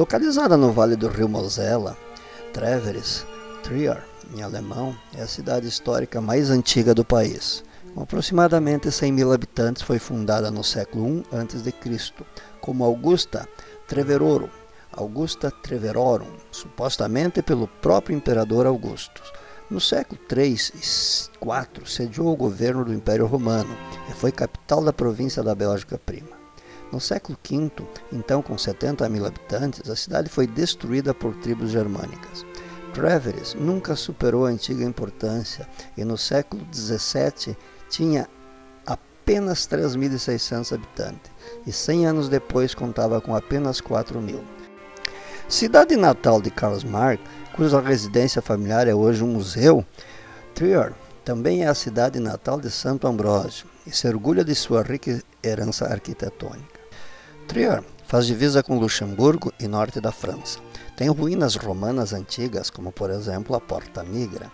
Localizada no vale do rio Mosela, Treveris, Trier, em alemão, é a cidade histórica mais antiga do país. Com aproximadamente 100.000 habitantes, foi fundada no século I a.C., como Augusta Treverorum, Augusta Treverorum, supostamente pelo próprio imperador Augusto. No século III e IV, sediou o governo do Império Romano e foi capital da província da Bélgica Prima. No século V, então com 70.000 habitantes, a cidade foi destruída por tribos germânicas. Treveris nunca superou a antiga importância e no século XVII tinha apenas 3.600 habitantes e 100 anos depois contava com apenas 4.000. Cidade natal de Karl Marx, cuja residência familiar é hoje um museu, Trier também é a cidade natal de Santo Ambrósio e se orgulha de sua rica herança arquitetônica. Trier faz divisa com Luxemburgo e norte da França. Tem ruínas romanas antigas, como por exemplo a Porta Nigra.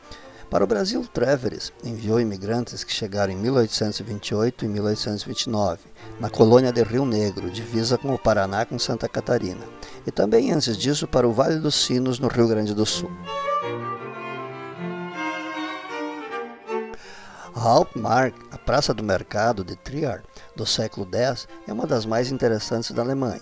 Para o Brasil, Treveris enviou imigrantes que chegaram em 1828 e 1829, na colônia de Rio Negro, divisa com o Paraná com Santa Catarina, e também antes disso para o Vale dos Sinos, no Rio Grande do Sul. A Hauptmarkt, a Praça do Mercado de Trier, do século X, é uma das mais interessantes da Alemanha.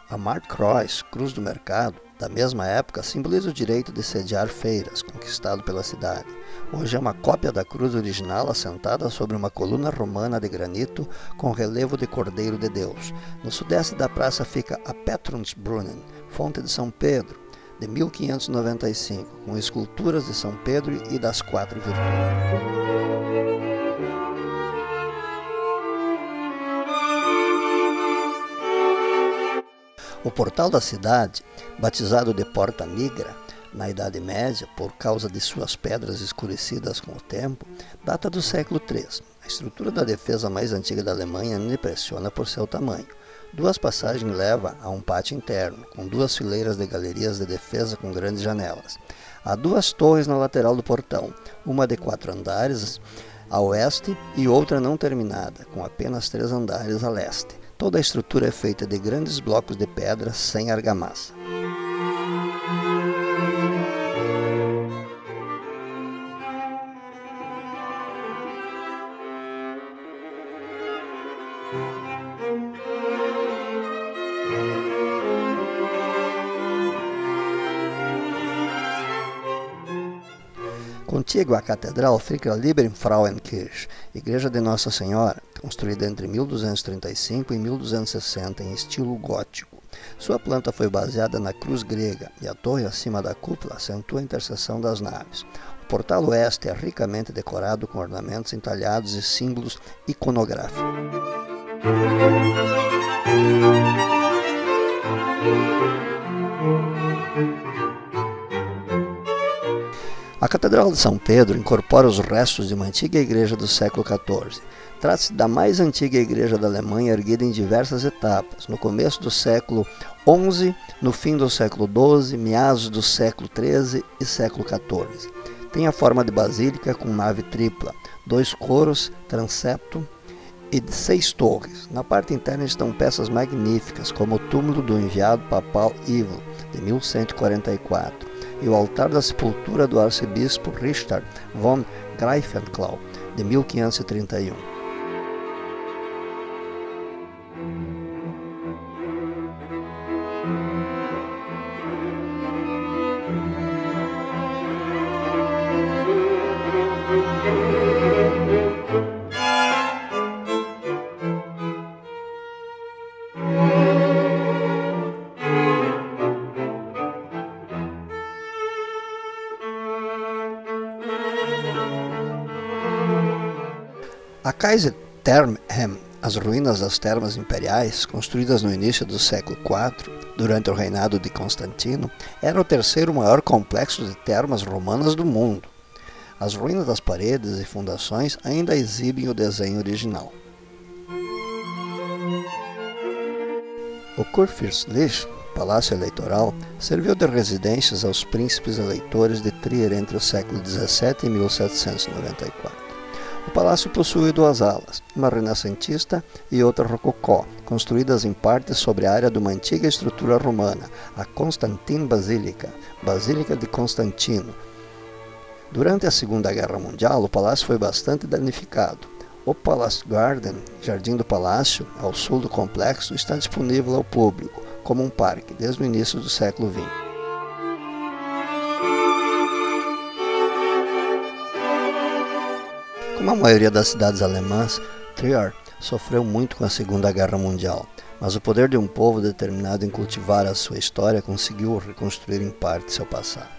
A Marktkreuz, Cruz do Mercado, da mesma época, simboliza o direito de sediar feiras, conquistado pela cidade. Hoje é uma cópia da cruz original assentada sobre uma coluna romana de granito com relevo de Cordeiro de Deus. No sudeste da praça fica a Petrusbrunnen, fonte de São Pedro, de 1595, com esculturas de São Pedro e das quatro virtudes. O portal da cidade, batizado de Porta Nigra, na Idade Média, por causa de suas pedras escurecidas com o tempo, data do século III. A estrutura da defesa mais antiga da Alemanha não impressiona por seu tamanho. Duas passagens levam a um pátio interno, com duas fileiras de galerias de defesa com grandes janelas. Há duas torres na lateral do portão, uma de 4 andares a oeste e outra não terminada, com apenas 3 andares a leste. Toda a estrutura é feita de grandes blocos de pedra sem argamassa. Contígua à catedral fica a Liebenfrauenkirche, Igreja de Nossa Senhora, construída entre 1235 e 1260 em estilo gótico. Sua planta foi baseada na cruz grega e a torre acima da cúpula acentua a interseção das naves. O portal oeste é ricamente decorado com ornamentos entalhados e símbolos iconográficos. A Catedral de São Pedro incorpora os restos de uma antiga igreja do século XIV. Trata-se da mais antiga igreja da Alemanha, erguida em diversas etapas, no começo do século XI, no fim do século XII, meados do século XIII e século XIV. Tem a forma de basílica com nave tripla, 2 coros, transepto e 6 torres. Na parte interna estão peças magníficas, como o túmulo do enviado papal Ivo, de 1144, e o altar da sepultura do arcebispo Richard von Greifenklau, de 1531. A Kaiser Thermhem, as ruínas das termas imperiais, construídas no início do século IV, durante o reinado de Constantino, era o terceiro maior complexo de termas romanas do mundo. As ruínas das paredes e fundações ainda exibem o desenho original. O Kurfürstliche, palácio eleitoral, serviu de residências aos príncipes eleitores de Trier entre o século XVII e 1794. O palácio possui duas alas, uma renascentista e outra rococó, construídas em parte sobre a área de uma antiga estrutura romana, a Constantin Basilica, Basílica de Constantino. Durante a Segunda Guerra Mundial, o palácio foi bastante danificado. O Palace Garden, Jardim do Palácio, ao sul do complexo, está disponível ao público, como um parque, desde o início do século XX. Como a maioria das cidades alemãs, Trier sofreu muito com a Segunda Guerra Mundial, mas o poder de um povo determinado em cultivar a sua história conseguiu reconstruir em parte seu passado.